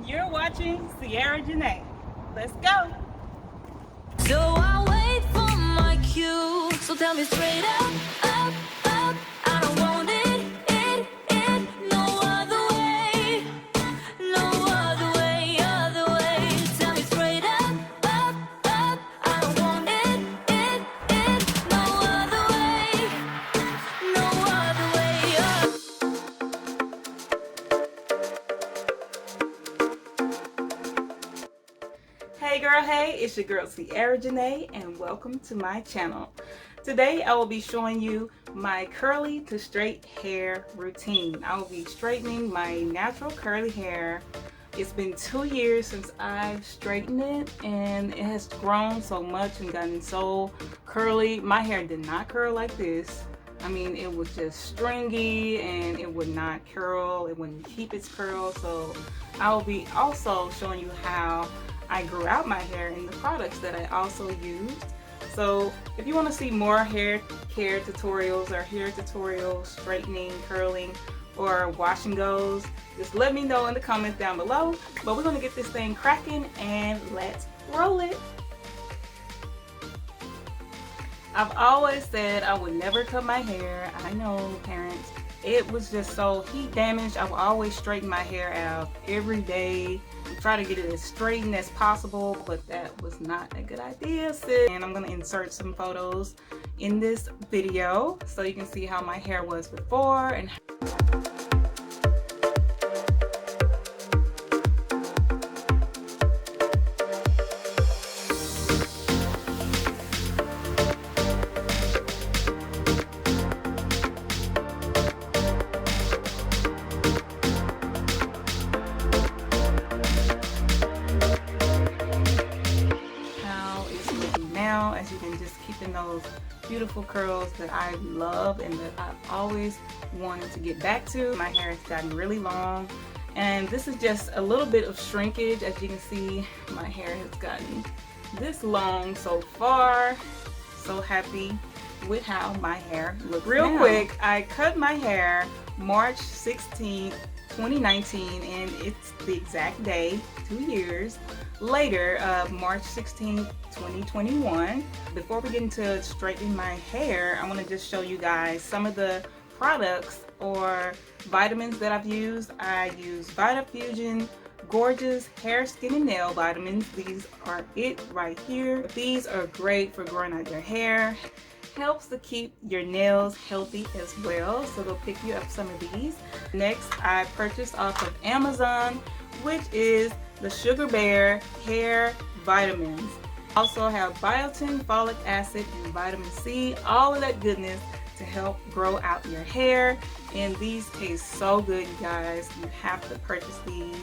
You're watching Sierra Janae. Let's go. So I wait for my cue. So tell me straight up, up, up. I don't want it, no other way, no other way, other way. Tell me straight up, up, up. I don't want it, no other way, no other way, Hey girl, hey, it's your girl Sierra Janae and welcome to my channel. Today I will be showing you my curly to straight hair routine. I will be straightening my natural curly hair. It's been 2 years since I've straightened it and it has grown so much and gotten so curly. My hair did not curl like this. I mean, it was just stringy and it would not curl. It wouldn't keep its curl. So I will be also showing you how I grew out my hair and the products that I also used. So if you want to see more hair care tutorials or hair tutorials, straightening, curling, or wash and goes, just let me know in the comments down below. But we're going to get this thing cracking and let's roll it. I've always said I would never cut my hair. I know, parents. It was just so heat damaged. I would always straighten my hair out every day. Try to get it as straightened as possible, but that was not a good idea, sis. And I'm going to insert some photos in this video so you can see how my hair was before and now, as you can just keeping those beautiful curls that I love and that I've always wanted to get back to. My hair has gotten really long and this is just a little bit of shrinkage. As you can see, my hair has gotten this long so far. So happy with how my hair looks real now. Quick, I cut my hair March 16th 2019 and it's the exact day, 2 years later, March 16th 2021. Before we get into straightening my hair, I want to just show you guys some of the products or vitamins that I've used. I use VitaFusion Gorgeous Hair, Skin, and Nail Vitamins. These are it right here. These are great for growing out your hair. Helps to keep your nails healthy as well, so go pick you up some of these. Next, I purchased off of Amazon, which is the Sugar Bear Hair Vitamins. Also have biotin, folic acid, and vitamin C, all of that goodness to help grow out your hair. And these taste so good, you guys. You have to purchase these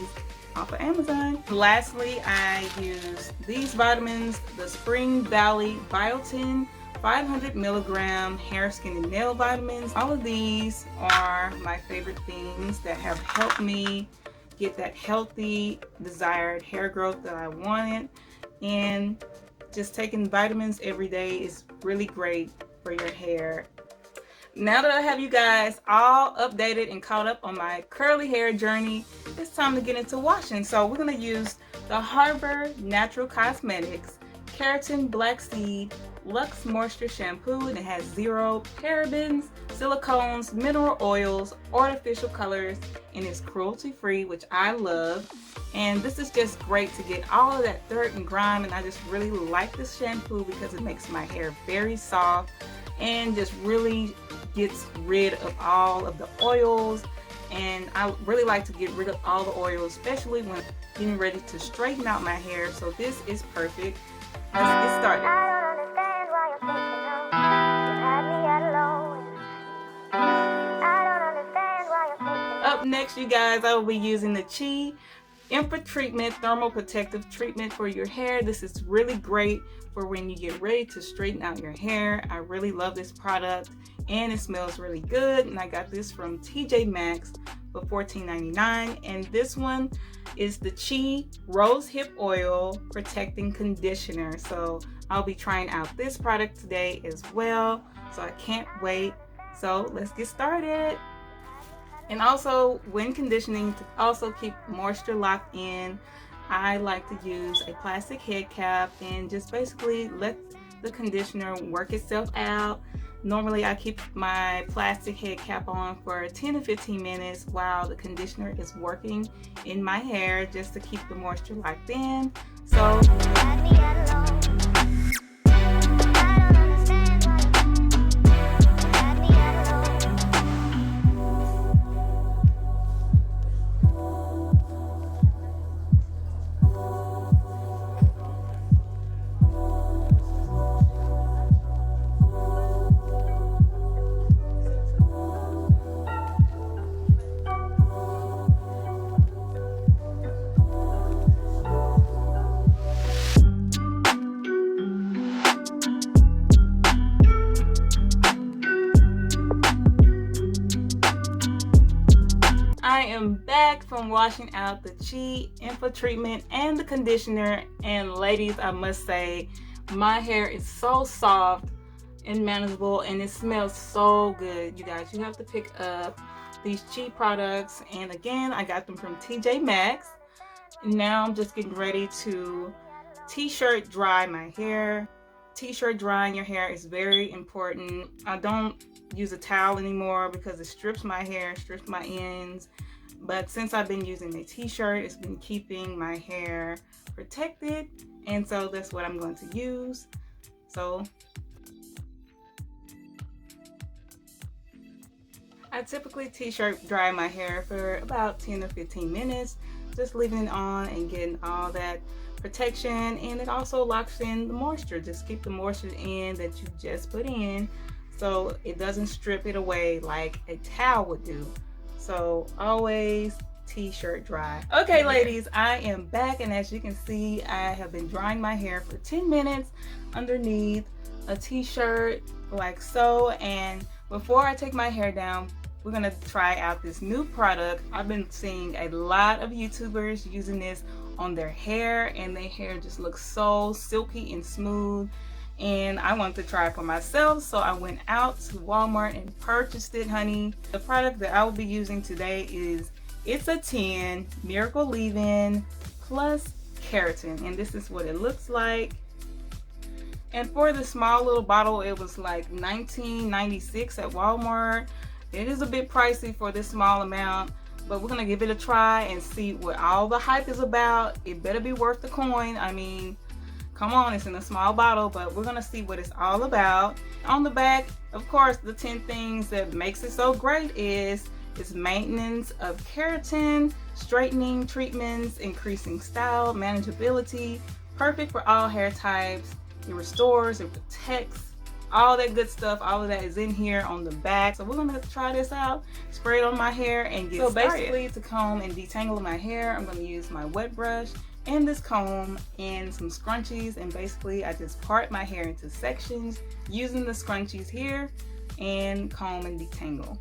off of Amazon. Lastly, I use these vitamins, the Spring Valley Biotin 500 milligram hair, skin, and nail vitamins. All of these are my favorite things that have helped me get that healthy, desired hair growth that I wanted. And just taking vitamins every day is really great for your hair. Now that I have you guys all updated and caught up on my curly hair journey, it's time to get into washing. So we're going to use the Harbor Natural Cosmetics Keratin Black Seed Luxe Moisture Shampoo, and it has 0 parabens, silicones, mineral oils, artificial colors, and it's cruelty free, which I love. And this is just great to get all of that dirt and grime, and I just really like this shampoo because it makes my hair very soft and just really gets rid of all of the oils. And I really like to get rid of all the oils, especially when getting ready to straighten out my hair. So this is perfect. Let's get started. Up next, you guys, I will be using the Chi Infra Treatment Thermal Protective Treatment for your hair. This is really great for when you get ready to straighten out your hair. I really love this product and it smells really good. And I got this from TJ Maxx for $14.99. And this one is the Chi Rose Hip Oil Protecting Conditioner. So I'll be trying out this product today as well. So I can't wait. So let's get started. And also, when conditioning, to also keep moisture locked in, I like to use a plastic head cap and just basically let the conditioner work itself out. Normally I keep my plastic head cap on for 10 to 15 minutes while the conditioner is working in my hair, just to keep the moisture locked in. So I am back from washing out the Chi Info treatment and the conditioner, and ladies, I must say my hair is so soft and manageable, and it smells so good. You guys, you have to pick up these Chi products, and again, I got them from TJ Maxx. Now I'm just getting ready to t-shirt dry my hair. T-shirt drying your hair is very important. I don't use a towel anymore because it strips my hair, strips my ends. But since I've been using a t-shirt, it's been keeping my hair protected, and so that's what I'm going to use. So I typically t-shirt dry my hair for about 10 to 15 minutes, just leaving it on and getting all that protection, and it also locks in the moisture. Just keep the moisture in that you just put in, so it doesn't strip it away like a towel would do. So always t-shirt dry. Okay ladies, I am back, and as you can see, I have been drying my hair for 10 minutes underneath a t-shirt like so. And before I take my hair down, we're gonna try out this new product. I've been seeing a lot of YouTubers using this on their hair, and their hair just looks so silky and smooth, and I wanted to try it for myself, so I went out to Walmart and purchased it, honey. The product that I will be using today is It's a 10 Miracle Leave-In Plus Keratin, and this is what it looks like. And for the small little bottle, it was like $19.96 at Walmart. It is a bit pricey for this small amount, but we're gonna give it a try and see what all the hype is about. It better be worth the coin. I mean, come on, it's in a small bottle, but we're gonna see what it's all about. On the back, of course, the 10 things that makes it so great is its maintenance of keratin, straightening treatments, increasing style, manageability, perfect for all hair types. It restores, it protects, all that good stuff. All of that is in here on the back. So we're gonna try this out, spray it on my hair, and get started. So basically, to comb and detangle my hair, I'm gonna use my wet brush and this comb and some scrunchies, and basically I just part my hair into sections using the scrunchies here and comb and detangle.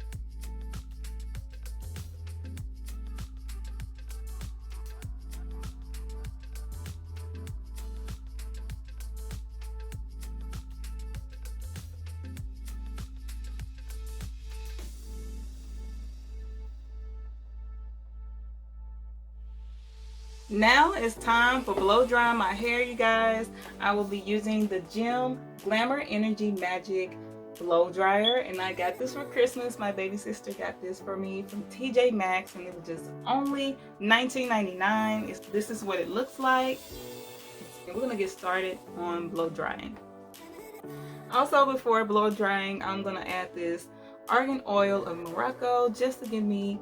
Now it's time for blow drying my hair, you guys. I will be using the Gem Glamour Energy Magic blow dryer, and I got this for Christmas. My baby sister got this for me from TJ Maxx, and it was just only $19.99. This is what it looks like, and we're gonna get started on blow drying. Also, before blow drying, I'm gonna add this argan oil of Morocco just to give me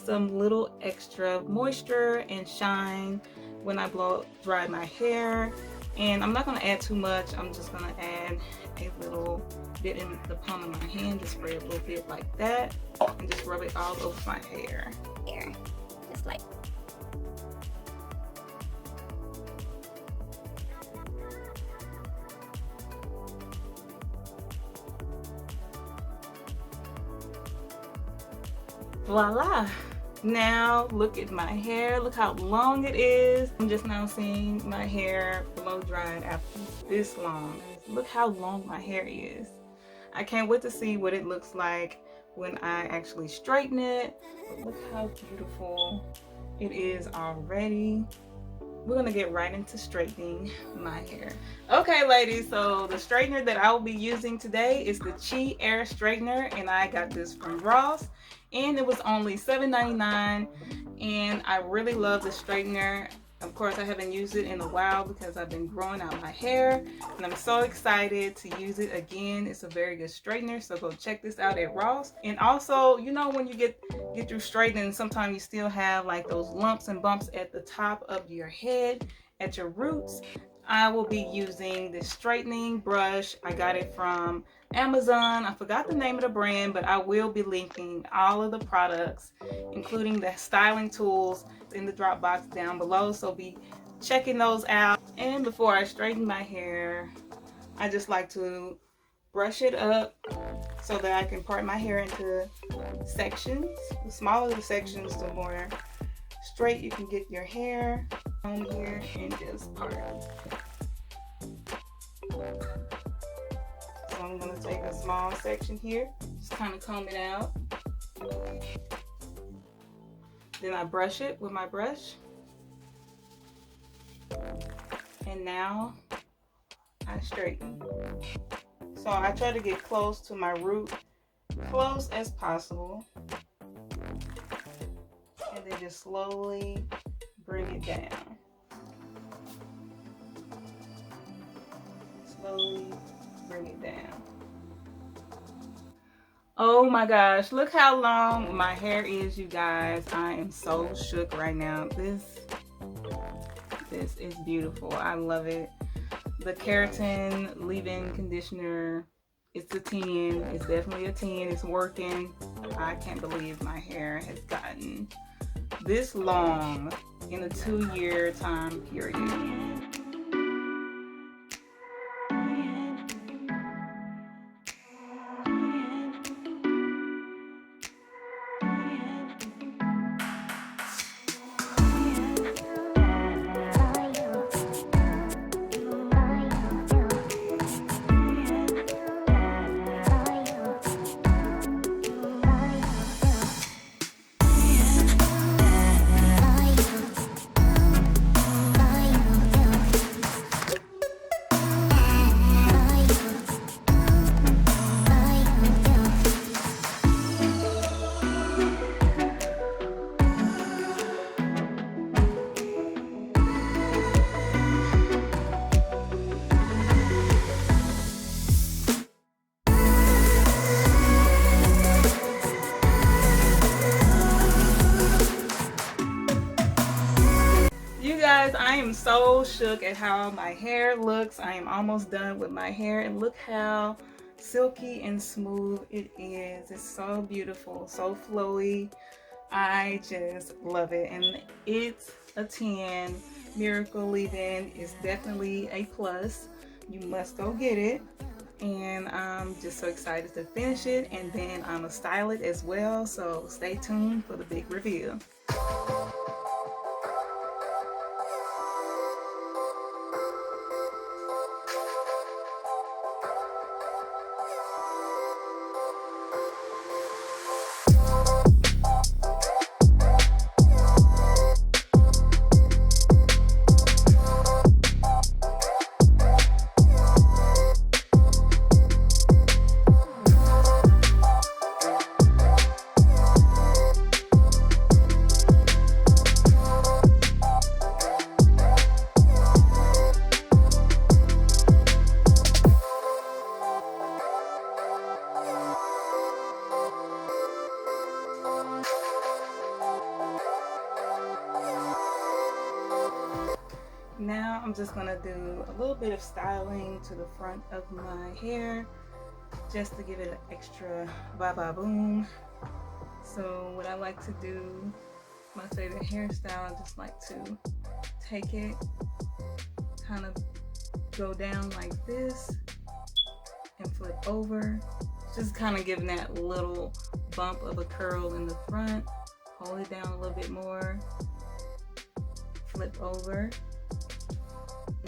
some little extra moisture and shine when I blow dry my hair. And I'm not going to add too much. I'm just going to add a little bit in the palm of my hand, just spray a little bit like that, and just rub it all over my hair. Here, just like. Voila! Now look at my hair. Look how long it is. I'm just now seeing my hair blow dried after this long. Look how long my hair is. I can't wait to see what it looks like when I actually straighten it. But look how beautiful it is already. We're gonna get right into straightening my hair. Okay, ladies, so the straightener that I will be using today is the Chi Air Straightener, and I got this from Ross, and it was only $7.99, and I really love the straightener. Of course, I haven't used it in a while because I've been growing out my hair, and I'm so excited to use it again. It's a very good straightener, so go check this out at Ross. And also, you know, when you get through straightening, sometimes you still have like those lumps and bumps at the top of your head, at your roots. I will be using this straightening brush. I got it from Amazon. I forgot the name of the brand, but I will be linking all of the products, including the styling tools, in the drop box down below, so be checking those out. And before I straighten my hair, I just like to brush it up so that I can part my hair into sections. The smaller the sections, the more straight you can get your hair on here, and just part. So I'm going to take a small section here, just kind of comb it out. Then I brush it with my brush. And now I straighten. So I try to get close to my root, close as possible. And then just slowly bring it down. Slowly bring it down. Oh my gosh, look how long my hair is, you guys. I am so shook right now. This is beautiful. I love it. The Keratin leave-in conditioner, it's a 10. It's definitely a 10. It's working. I can't believe my hair has gotten this long in a 2-year time period. I am so shook at how my hair looks. I am almost done with my hair, and look how silky and smooth it is. It's so beautiful, so flowy. I just love it, and it's a 10. Miracle Leave-In is definitely a plus. You must go get it, and I'm just so excited to finish it, and then I'm gonna style it as well, so stay tuned for the big reveal. Now I'm just gonna do a little bit of styling to the front of my hair just to give it an extra ba-ba boom. So what I like to do, my favorite hairstyle, I just like to take it, kind of go down like this and flip over, just kind of giving that little bump of a curl in the front. Hold it down a little bit more, flip over,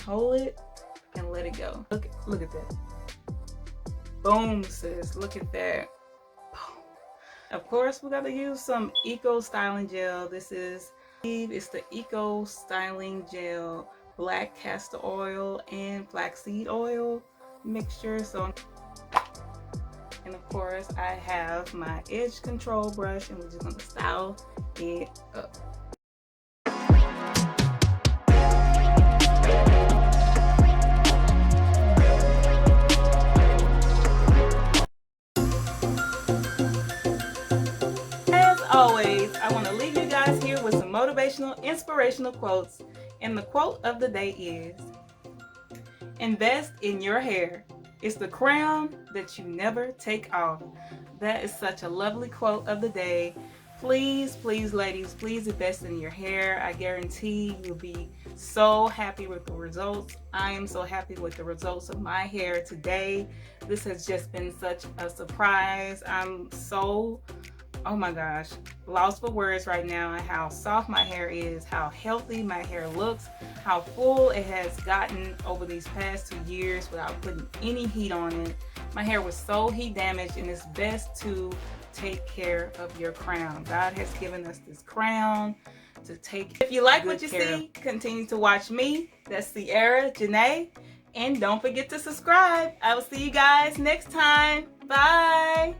hold it, and let it go. Look at that. Boom, sis. Look at that. Boom. Of course, we got to use some Eco Styling Gel. This is, it's the Eco Styling Gel black castor oil and flaxseed oil mixture. So, and of course, I have my edge control brush, and we're just going to style it up. Always, I want to leave you guys here with some motivational, inspirational quotes. And the quote of the day is, invest in your hair. It's the crown that you never take off. That is such a lovely quote of the day. Please, please, ladies, please invest in your hair. I guarantee you'll be so happy with the results. I am so happy with the results of my hair today. This has just been such a surprise. I'm so, oh my gosh, lost for words right now at how soft my hair is, how healthy my hair looks, how full it has gotten over these past 2 years without putting any heat on it. My hair was so heat damaged, and it's best to take care of your crown. God has given us this crown to take. If you like what you see, continue to watch me. That's Sierra Janae. And don't forget to subscribe. I will see you guys next time. Bye.